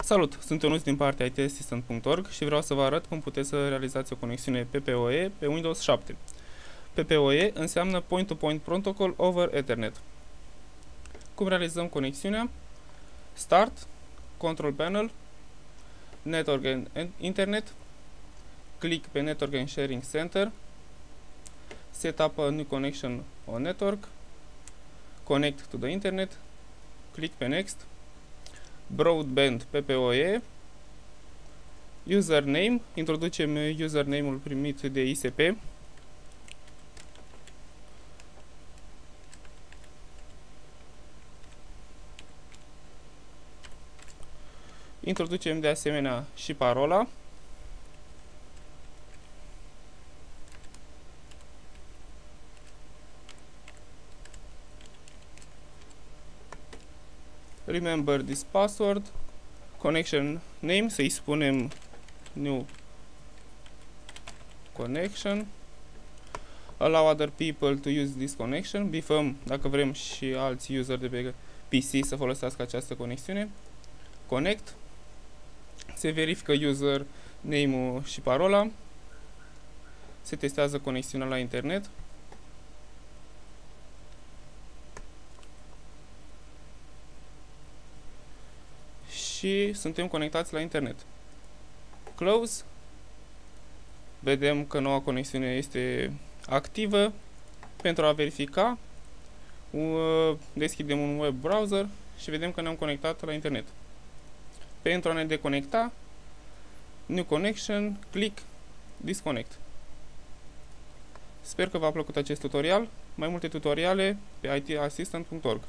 Salut! Sunt Ionuț din partea itassistant.org și vreau să vă arăt cum puteți să realizați o conexiune PPoE pe Windows 7. PPoE înseamnă Point-to-Point Protocol over Ethernet. Cum realizăm conexiunea? Start, Control Panel, Network and Internet, click pe Network and Sharing Center, Set up a new connection on network, Connect to the Internet, click pe Next, Broadband PPoE, Username, introducem username-ul primit de ISP, introducem de asemenea și parola, remember this password, connection name, să-i spunem new connection, allow other people to use this connection, bifăm dacă vrem și alți user de pe PC să folosească această conexiune, connect, se verifică user name-ul și parola, se testează conexiunea la internet, și suntem conectați la internet. Close. Vedem că noua conexiune este activă. Pentru a verifica, deschidem un web browser și vedem că ne-am conectat la internet. Pentru a ne deconecta, New Connection, click Disconnect. Sper că v-a plăcut acest tutorial. Mai multe tutoriale pe itassistant.org.